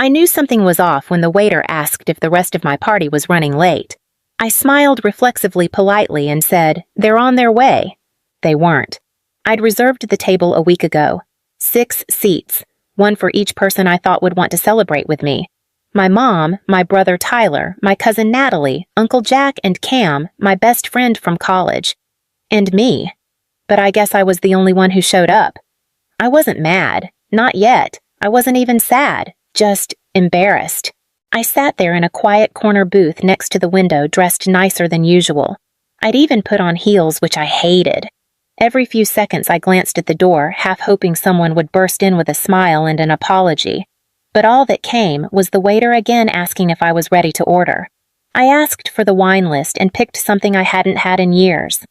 I knew something was off when the waiter asked if the rest of my party was running late. I smiled reflexively politely and said, "They're on their way." They weren't. I'd reserved the table a week ago. 6 seats, one for each person I thought would want to celebrate with me. My mom, my brother Tyler, my cousin Natalie, Uncle Jack and Cam, my best friend from college. And me. But I guess I was the only one who showed up. I wasn't mad. Not yet. I wasn't even sad. Just embarrassed. I sat there in a quiet corner booth next to the window dressed nicer than usual. I'd even put on heels, which I hated. Every few seconds I glanced at the door, half hoping someone would burst in with a smile and an apology. But all that came was the waiter again asking if I was ready to order. I asked for the wine list and picked something I hadn't had in years.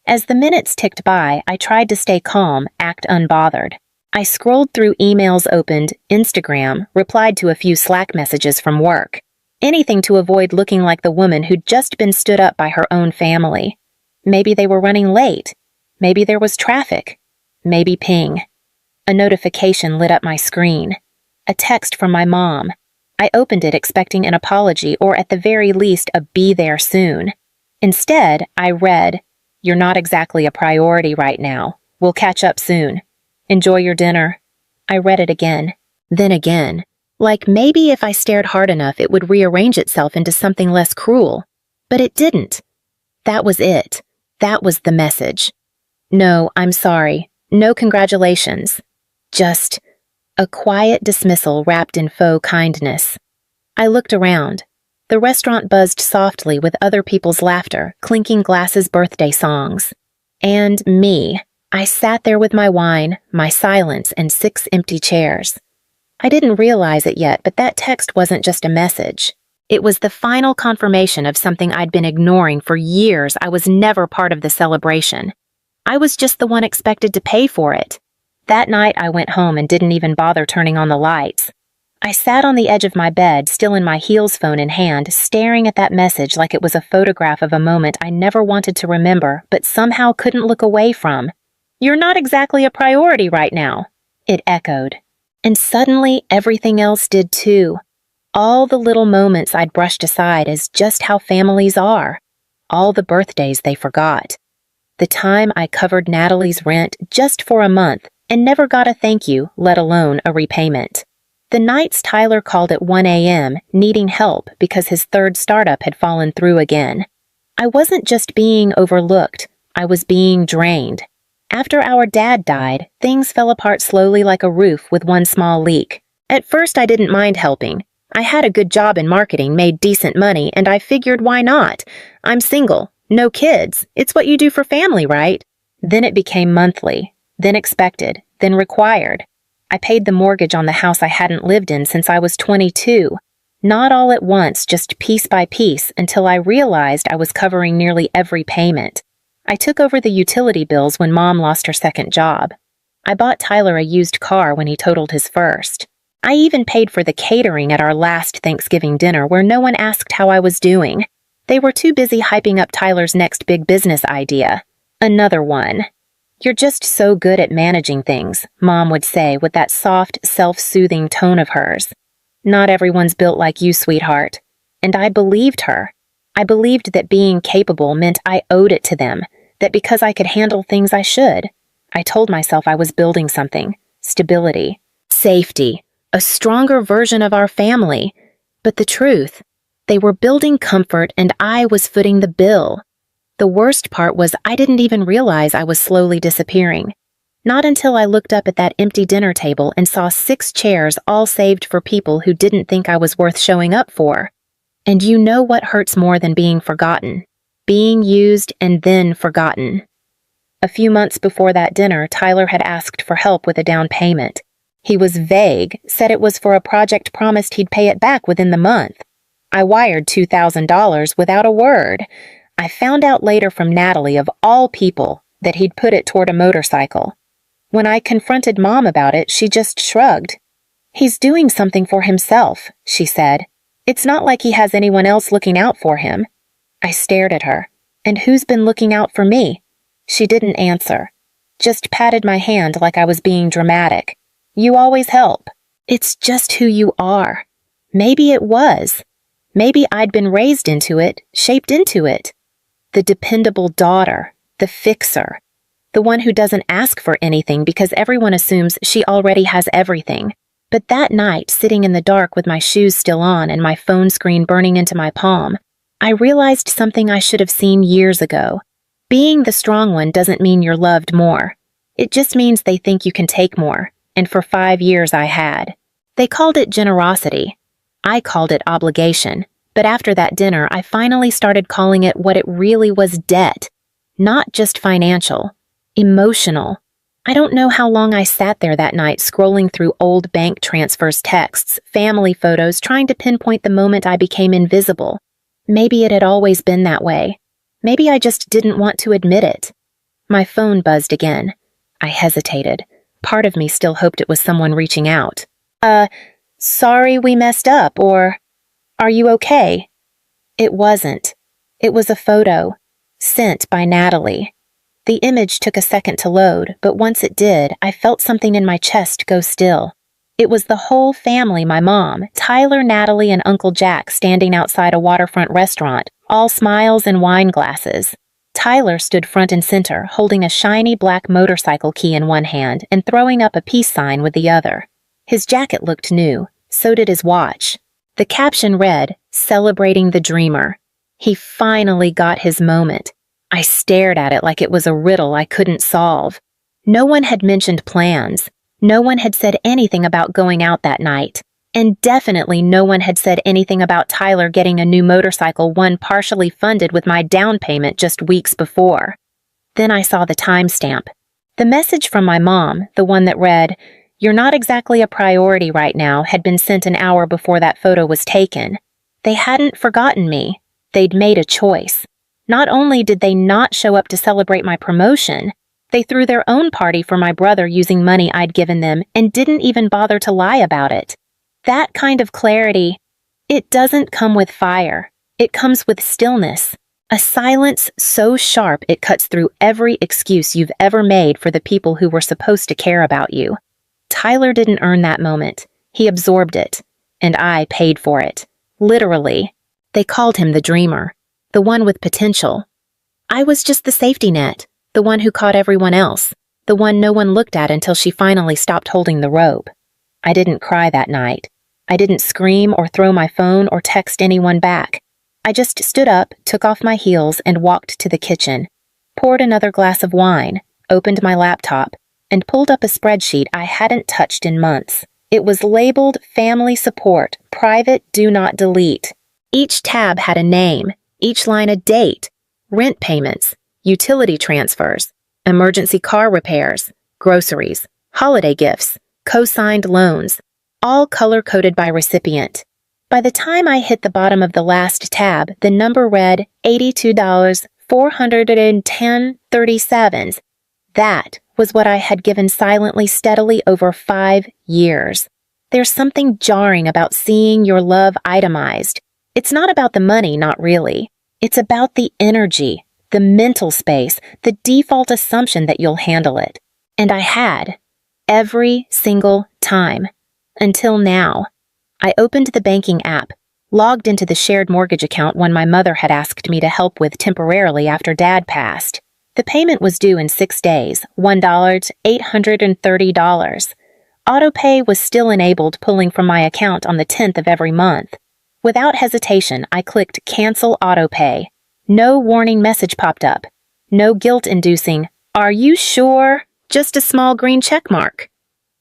As the minutes ticked by, I tried to stay calm, act unbothered. I scrolled through emails opened, Instagram, replied to a few Slack messages from work. Anything to avoid looking like the woman who'd just been stood up by her own family. Maybe they were running late. Maybe there was traffic. Maybe ping. A notification lit up my screen. A text from my mom. I opened it expecting an apology or at the very least a "be there soon." Instead, I read, "You're not exactly a priority right now. We'll catch up soon. Enjoy your dinner." I read it again, then again. Like maybe if I stared hard enough it would rearrange itself into something less cruel. But it didn't. That was it. That was the message. "No, I'm sorry. No congratulations." Just a quiet dismissal wrapped in faux kindness. I looked around. The restaurant buzzed softly with other people's laughter, clinking glasses' birthday songs. And me. I sat there with my wine, my silence, and 6 empty chairs. I didn't realize it yet, but that text wasn't just a message. It was the final confirmation of something I'd been ignoring for years. I was never part of the celebration. I was just the one expected to pay for it. That night I went home and didn't even bother turning on the lights. I sat on the edge of my bed, still in my heels phone in hand, staring at that message like it was a photograph of a moment I never wanted to remember, but somehow couldn't look away from. "You're not exactly a priority right now," it echoed. And suddenly everything else did too. All the little moments I'd brushed aside as just how families are. All the birthdays they forgot. The time I covered Natalie's rent just for a month and never got a thank you, let alone a repayment. The nights Tyler called at 1 a.m. needing help because his 3rd startup had fallen through again. I wasn't just being overlooked, I was being drained. After our dad died, things fell apart slowly like a roof with one small leak. At first I didn't mind helping. I had a good job in marketing, made decent money, and I figured why not? I'm single, no kids, it's what you do for family, right? Then it became monthly, then expected, then required. I paid the mortgage on the house I hadn't lived in since I was 22. Not all at once, just piece by piece, until I realized I was covering nearly every payment. I took over the utility bills when Mom lost her 2nd job. I bought Tyler a used car when he totaled his first. I even paid for the catering at our last Thanksgiving dinner where no one asked how I was doing. They were too busy hyping up Tyler's next big business idea. Another one. "You're just so good at managing things," Mom would say with that soft, self-soothing tone of hers. "Not everyone's built like you, sweetheart." And I believed her. I believed that being capable meant I owed it to them, that because I could handle things I should. I told myself I was building something. Stability. Safety. A stronger version of our family. But the truth, they were building comfort and I was footing the bill. The worst part was I didn't even realize I was slowly disappearing. Not until I looked up at that empty dinner table and saw 6 chairs all saved for people who didn't think I was worth showing up for. And you know what hurts more than being forgotten? Being used and then forgotten. A few months before that dinner, Tyler had asked for help with a down payment. He was vague, said it was for a project promised he'd pay it back within the month. I wired $2,000 without a word. I found out later from Natalie, of all people, that he'd put it toward a motorcycle. When I confronted Mom about it, she just shrugged. "He's doing something for himself," she said. "It's not like he has anyone else looking out for him." I stared at her. "And who's been looking out for me?" She didn't answer. Just patted my hand like I was being dramatic. "You always help. It's just who you are." Maybe it was. Maybe I'd been raised into it, shaped into it. The dependable daughter, the fixer, the one who doesn't ask for anything because everyone assumes she already has everything. But that night, sitting in the dark with my shoes still on and my phone screen burning into my palm, I realized something I should have seen years ago. Being the strong one doesn't mean you're loved more. It just means they think you can take more, and for 5 years I had. They called it generosity. I called it obligation, but after that dinner I finally started calling it what it really was: debt. Not just financial, emotional. I don't know how long I sat there that night scrolling through old bank transfers, texts, family photos, trying to pinpoint the moment I became invisible. Maybe it had always been that way. Maybe I just didn't want to admit it. My phone buzzed again. I hesitated. Part of me still hoped it was someone reaching out. Sorry we messed up, or, are you okay? It wasn't. It was a photo, sent by Natalie. The image took a second to load, but once it did, I felt something in my chest go still. It was the whole family: my mom, Tyler, Natalie, and Uncle Jack standing outside a waterfront restaurant, all smiles and wine glasses. Tyler stood front and center, holding a shiny black motorcycle key in one hand and throwing up a peace sign with the other. His jacket looked new, so did his watch. The caption read, "Celebrating the Dreamer." He finally got his moment. I stared at it like it was a riddle I couldn't solve. No one had mentioned plans. No one had said anything about going out that night. And definitely no one had said anything about Tyler getting a new motorcycle, one partially funded with my down payment just weeks before. Then I saw the timestamp. The message from my mom, the one that read, "You're not exactly a priority right now," had been sent an hour before that photo was taken. They hadn't forgotten me. They'd made a choice. Not only did they not show up to celebrate my promotion, they threw their own party for my brother using money I'd given them and didn't even bother to lie about it. That kind of clarity, it doesn't come with fire. It comes with stillness. A silence so sharp it cuts through every excuse you've ever made for the people who were supposed to care about you. Tyler didn't earn that moment. He absorbed it. And I paid for it. Literally. They called him the dreamer. The one with potential. I was just the safety net. The one who caught everyone else. The one no one looked at until she finally stopped holding the rope. I didn't cry that night. I didn't scream or throw my phone or text anyone back. I just stood up, took off my heels, and walked to the kitchen, poured another glass of wine, opened my laptop, and pulled up a spreadsheet I hadn't touched in months. It was labeled Family Support, Private Do Not Delete. Each tab had a name, each line a date, rent payments, utility transfers, emergency car repairs, groceries, holiday gifts, co-signed loans, all color-coded by recipient. By the time I hit the bottom of the last tab, the number read $82,410.37. That was what I had given silently, steadily over 5 years. There's something jarring about seeing your love itemized. It's not about the money, not really. It's about the energy, the mental space, the default assumption that you'll handle it. And I had. Every single time. Until now. I opened the banking app, logged into the shared mortgage account one my mother had asked me to help with temporarily after Dad passed. The payment was due in 6 days, $830. Autopay was still enabled, pulling from my account on the 10th of every month. Without hesitation, I clicked Cancel Autopay. No warning message popped up. No guilt-inducing, "Are you sure?" Just a small green check mark.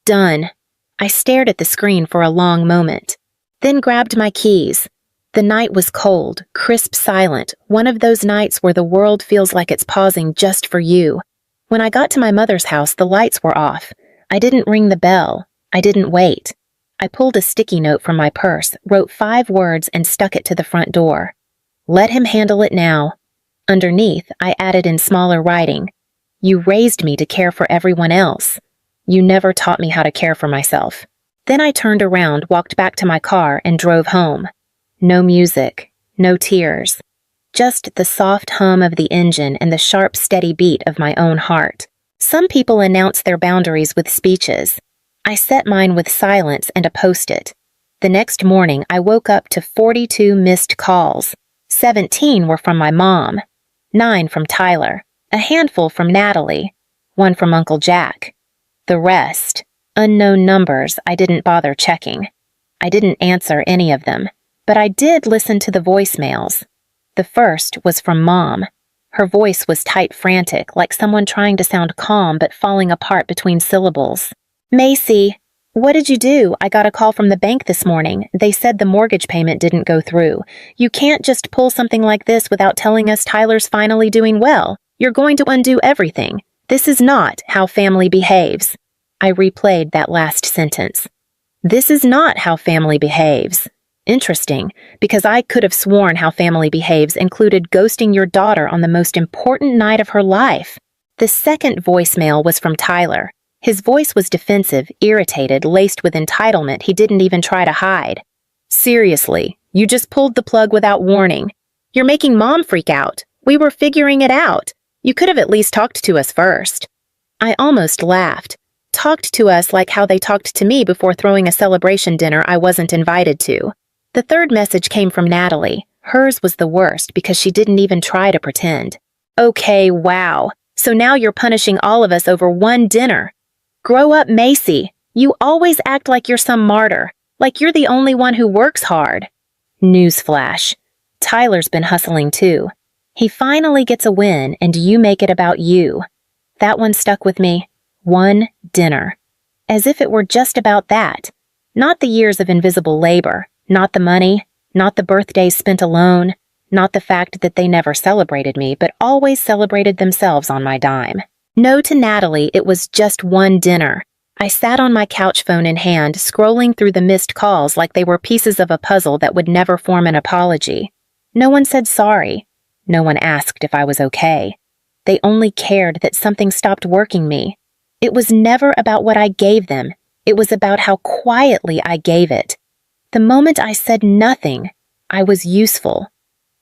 Done. I stared at the screen for a long moment, then grabbed my keys. The night was cold, crisp, silent, one of those nights where the world feels like it's pausing just for you. When I got to my mother's house, the lights were off. I didn't ring the bell. I didn't wait. I pulled a sticky note from my purse, wrote 5 words, and stuck it to the front door. Let him handle it now. Underneath, I added in smaller writing, "You raised me to care for everyone else. You never taught me how to care for myself." Then I turned around, walked back to my car, and drove home. No music, no tears. Just the soft hum of the engine and the sharp, steady beat of my own heart. Some people announce their boundaries with speeches. I set mine with silence and a post-it. The next morning, I woke up to 42 missed calls. 17 were from my mom, 9 from Tyler, a handful from Natalie, 1 from Uncle Jack. The rest, unknown numbers I didn't bother checking. I didn't answer any of them, but I did listen to the voicemails. The first was from Mom. Her voice was tight, frantic, like someone trying to sound calm but falling apart between syllables. "Macy, what did you do? I got a call from the bank this morning. They said the mortgage payment didn't go through. You can't just pull something like this without telling us Tyler's finally doing well. You're going to undo everything. This is not how family behaves." I replayed that last sentence. This is not how family behaves. Interesting, because I could have sworn how family behaves included ghosting your daughter on the most important night of her life. The second voicemail was from Tyler. His voice was defensive, irritated, laced with entitlement he didn't even try to hide. "Seriously, you just pulled the plug without warning. You're making Mom freak out. We were figuring it out. You could have at least talked to us first." I almost laughed. Talked to us like how they talked to me before throwing a celebration dinner I wasn't invited to. The third message came from Natalie. Hers was the worst because she didn't even try to pretend. "Okay, wow. So now you're punishing all of us over one dinner. Grow up, Macy. You always act like you're some martyr, like you're the only one who works hard." Newsflash. Tyler's been hustling too. He finally gets a win and you make it about you. That one stuck with me. One dinner. As if it were just about that. Not the years of invisible labor, not the money, not the birthdays spent alone, not the fact that they never celebrated me, but always celebrated themselves on my dime. No to Natalie, it was just one dinner. I sat on my couch phone in hand, scrolling through the missed calls like they were pieces of a puzzle that would never form an apology. No one said sorry. No one asked if I was okay. They only cared that something stopped working me. It was never about what I gave them. It was about how quietly I gave it. The moment I said nothing, I was useful.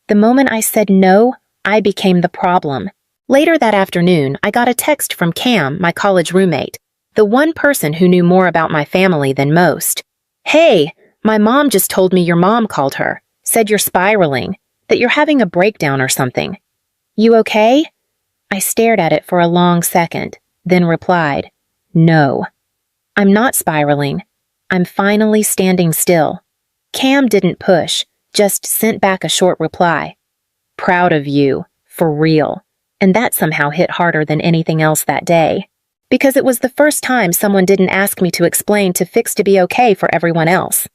The moment I said no, I became the problem. Later that afternoon, I got a text from Cam, my college roommate, the one person who knew more about my family than most. "Hey, my mom just told me your mom called her, said you're spiraling, that you're having a breakdown or something. You okay?" I stared at it for a long second, then replied, "No. I'm not spiraling. I'm finally standing still." Cam didn't push, just sent back a short reply. "Proud of you, for real." And that somehow hit harder than anything else that day. Because it was the first time someone didn't ask me to explain to fix to be okay for everyone else.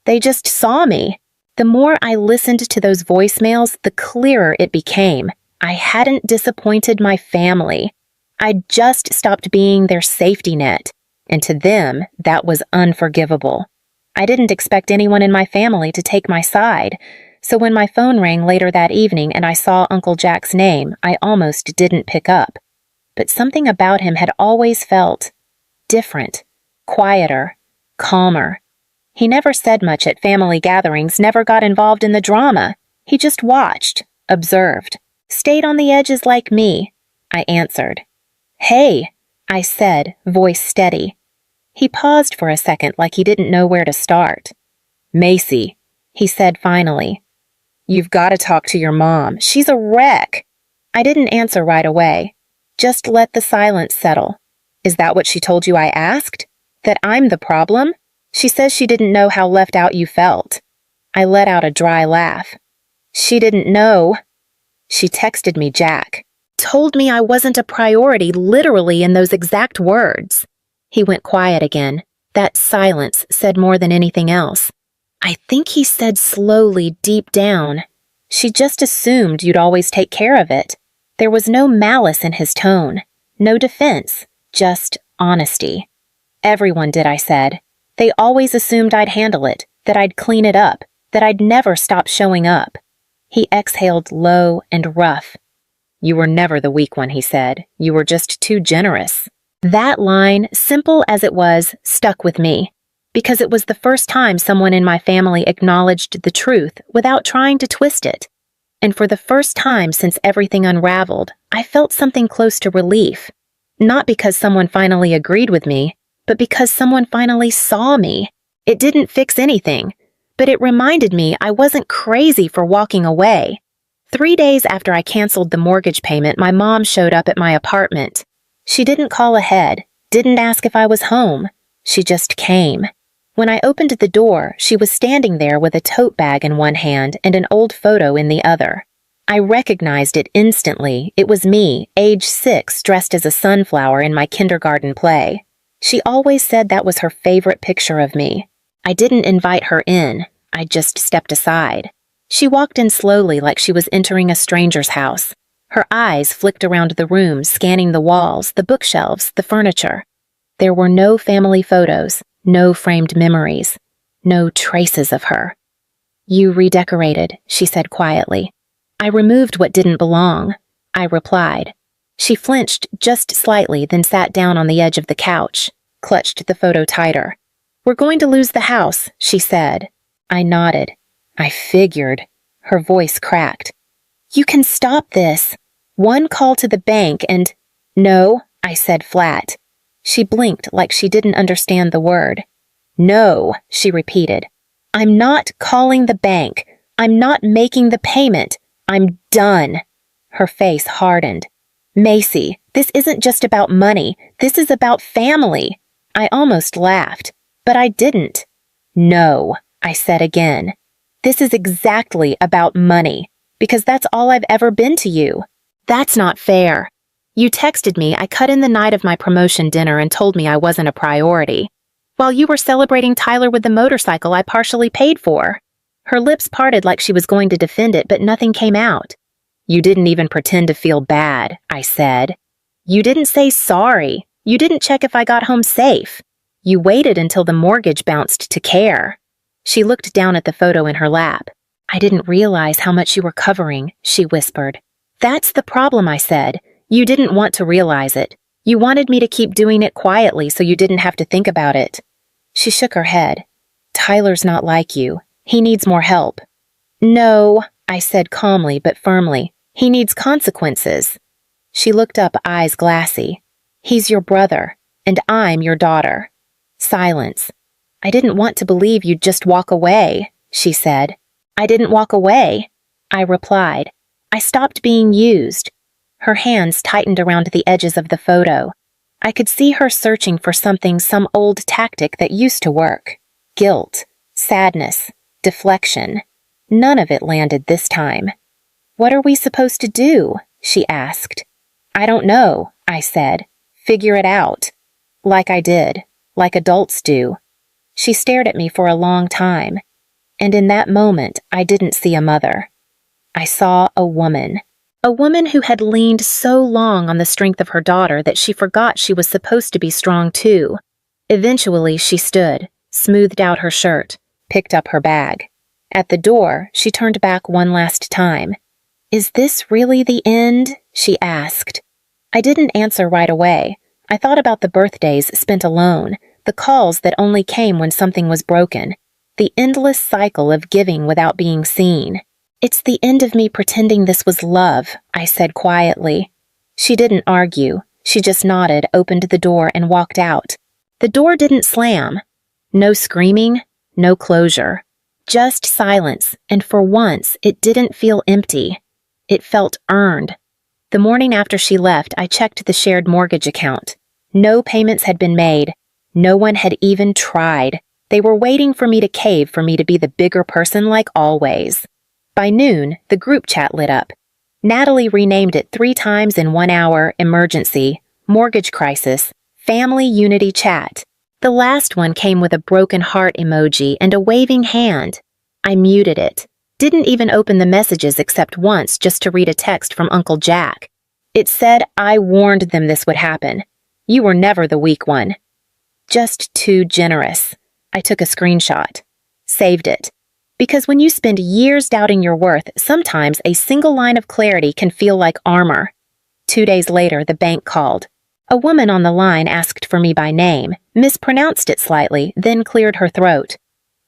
They just saw me. The more I listened to those voicemails, the clearer it became. I hadn't disappointed my family. I'd just stopped being their safety net. And to them, that was unforgivable. I didn't expect anyone in my family to take my side. So when my phone rang later that evening and I saw Uncle Jack's name, I almost didn't pick up. But something about him had always felt different, quieter, calmer. He never said much at family gatherings, never got involved in the drama. He just watched, observed, stayed on the edges like me. I answered. "Hey," I said, voice steady. He paused for a second like he didn't know where to start. "Macy," he said finally. "You've got to talk to your mom. She's a wreck." I didn't answer right away. Just let the silence settle. "Is that what she told you I asked? That I'm the problem? She says she didn't know how left out you felt." I let out a dry laugh. "She didn't know." She texted me Jack. Told me I wasn't a priority, literally in those exact words. He went quiet again. That silence said more than anything else. I think he said slowly, deep down, "She just assumed you'd always take care of it." There was no malice in his tone, no defense, just honesty. "Everyone did," I said. "They always assumed I'd handle it, that I'd clean it up, that I'd never stop showing up." He exhaled low and rough. "You were never the weak one," he said. "You were just too generous." That line, simple as it was, stuck with me, because it was the first time someone in my family acknowledged the truth without trying to twist it. And for the first time since everything unraveled, I felt something close to relief. Not because someone finally agreed with me, but because someone finally saw me. It didn't fix anything, but it reminded me I wasn't crazy for walking away. 3 days after I canceled the mortgage payment, my mom showed up at my apartment. She didn't call ahead, didn't ask if I was home. She just came. When I opened the door, she was standing there with a tote bag in one hand and an old photo in the other. I recognized it instantly. It was me, age 6, dressed as a sunflower in my kindergarten play. She always said that was her favorite picture of me. I didn't invite her in. I just stepped aside. She walked in slowly like she was entering a stranger's house. Her eyes flicked around the room, scanning the walls, the bookshelves, the furniture. There were no family photos, no framed memories, no traces of her. "You redecorated," she said quietly. "I removed what didn't belong," I replied. She flinched just slightly, then sat down on the edge of the couch, clutched the photo tighter. "We're going to lose the house," she said. I nodded. "I figured." Her voice cracked. "You can stop this. One call to the bank and—" "No," I said flat. She blinked like she didn't understand the word. "No," she repeated. "I'm not calling the bank. I'm not making the payment. I'm done." Her face hardened. "Macy, this isn't just about money. This is about family." I almost laughed, but I didn't. "No," I said again. "This is exactly about money, because that's all I've ever been to you. That's not fair. You texted me, I cut in the night of my promotion dinner and told me I wasn't a priority, while you were celebrating Tyler with the motorcycle I partially paid for." Her lips parted like she was going to defend it, but nothing came out. "You didn't even pretend to feel bad," I said. "You didn't say sorry. You didn't check if I got home safe. You waited until the mortgage bounced to care." She looked down at the photo in her lap. "I didn't realize how much you were covering," she whispered. "That's the problem," I said. "You didn't want to realize it. You wanted me to keep doing it quietly so you didn't have to think about it." She shook her head. "Tyler's not like you. He needs more help." "No," I said calmly but firmly. "He needs consequences." She looked up, eyes glassy. "He's your brother, and I'm your daughter." Silence. "I didn't want to believe you'd just walk away," she said. "I didn't walk away," I replied. "I stopped being used." Her hands tightened around the edges of the photo. I could see her searching for something, some old tactic that used to work. Guilt, sadness, deflection. None of it landed this time. "What are we supposed to do?" she asked. "I don't know," I said. "Figure it out." Like I did, like adults do. She stared at me for a long time, and in that moment I didn't see a mother. I saw a woman who had leaned so long on the strength of her daughter that she forgot she was supposed to be strong too. Eventually she stood, smoothed out her shirt, picked up her bag. At the door, she turned back one last time. "Is this really the end?" she asked. I didn't answer right away. I thought about the birthdays spent alone, the calls that only came when something was broken, the endless cycle of giving without being seen. "It's the end of me pretending this was love," I said quietly. She didn't argue. She just nodded, opened the door, and walked out. The door didn't slam. No screaming, no closure. Just silence, and for once, it didn't feel empty. It felt earned. The morning after she left, I checked the shared mortgage account. No payments had been made. No one had even tried. They were waiting for me to cave, for me to be the bigger person like always. By noon, the group chat lit up. Natalie renamed it 3 times in 1 hour: emergency, mortgage crisis, family unity chat. The last one came with a broken heart emoji and a waving hand. I muted it. Didn't even open the messages except once just to read a text from Uncle Jack. It said, "I warned them this would happen. You were never the weak one." Just too generous. I took a screenshot. Saved it. Because when you spend years doubting your worth, sometimes a single line of clarity can feel like armor. 2 days later, the bank called. A woman on the line asked for me by name, mispronounced it slightly, then cleared her throat.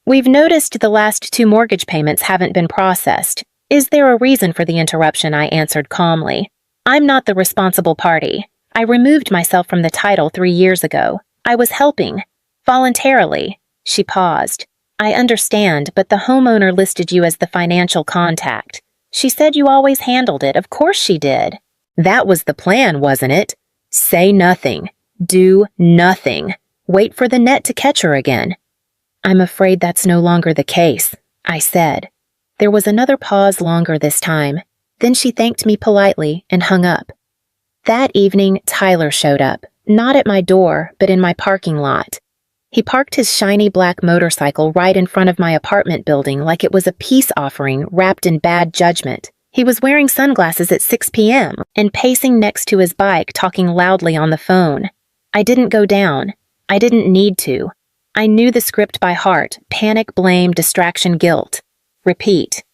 "We've noticed the last 2 mortgage payments haven't been processed. Is there a reason for the interruption?" I answered calmly. "I'm not the responsible party. I removed myself from the title 3 years ago. I was helping. Voluntarily. She paused. I understand, but the homeowner listed you as the financial contact. She said you always handled it. Of course she did. That was the plan, wasn't it? Say nothing. Do nothing. Wait for the net to catch her again. I'm afraid that's no longer the case, I said. There was another pause longer this time. Then she thanked me politely and hung up. That evening, Tyler showed up, not at my door, but in my parking lot. He parked his shiny black motorcycle right in front of my apartment building like it was a peace offering wrapped in bad judgment. He was wearing sunglasses at 6 p.m. and pacing next to his bike, talking loudly on the phone. I didn't go down. I didn't need to. I knew the script by heart: panic, blame, distraction, guilt. Repeat.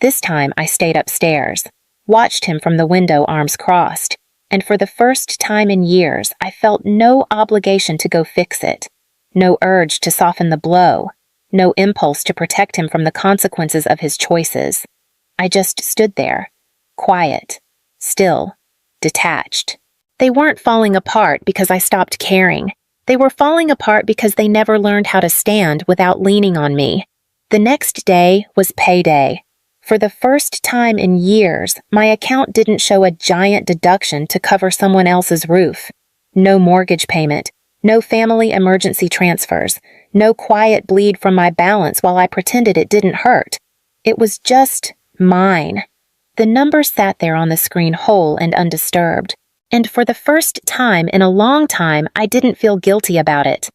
This time I stayed upstairs, watched him from the window, arms crossed, and for the first time in years I felt no obligation to go fix it, no urge to soften the blow, no impulse to protect him from the consequences of his choices. I just stood there, quiet, still, detached. They weren't falling apart because I stopped caring. They were falling apart because they never learned how to stand without leaning on me. The next day was payday. For the first time in years, my account didn't show a giant deduction to cover someone else's roof. No mortgage payment, no family emergency transfers, no quiet bleed from my balance while I pretended it didn't hurt. It was just mine. The number sat there on the screen whole and undisturbed. And for the first time in a long time, I didn't feel guilty about it.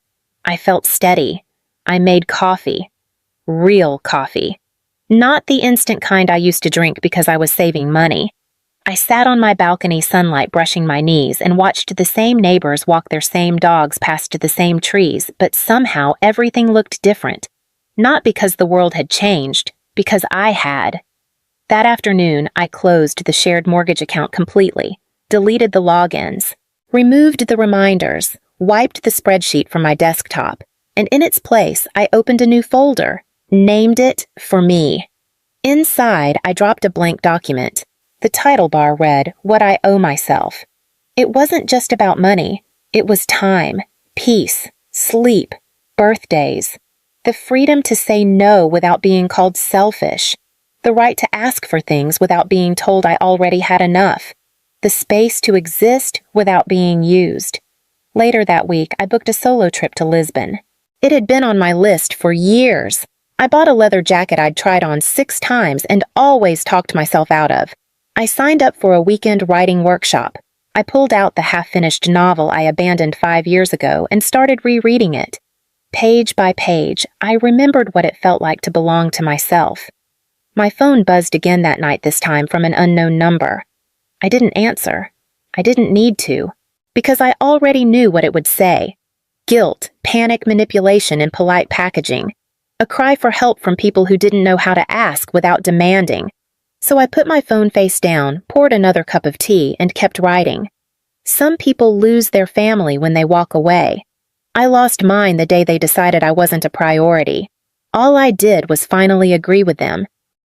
I felt steady. I made coffee. Real coffee. Not the instant kind I used to drink because I was saving money. I sat on my balcony sunlight brushing my knees and watched the same neighbors walk their same dogs past the same trees, but somehow everything looked different. Not because the world had changed, because I had. That afternoon, I closed the shared mortgage account completely. Deleted the logins, removed the reminders, wiped the spreadsheet from my desktop, and in its place, I opened a new folder, named it For Me. Inside, I dropped a blank document. The title bar read, What I Owe Myself. It wasn't just about money. It was time, peace, sleep, birthdays, the freedom to say no without being called selfish, the right to ask for things without being told I already had enough, the space to exist without being used. Later that week, I booked a solo trip to Lisbon. It had been on my list for years. I bought a leather jacket I'd tried on 6 times and always talked myself out of. I signed up for a weekend writing workshop. I pulled out the half-finished novel I abandoned 5 years ago and started rereading it. Page by page, I remembered what it felt like to belong to myself. My phone buzzed again that night, this time from an unknown number. I didn't answer. I didn't need to, because I already knew what it would say. Guilt, panic, manipulation, and polite packaging. A cry for help from people who didn't know how to ask without demanding. So I put my phone face down, poured another cup of tea, and kept writing. Some people lose their family when they walk away. I lost mine the day they decided I wasn't a priority. All I did was finally agree with them.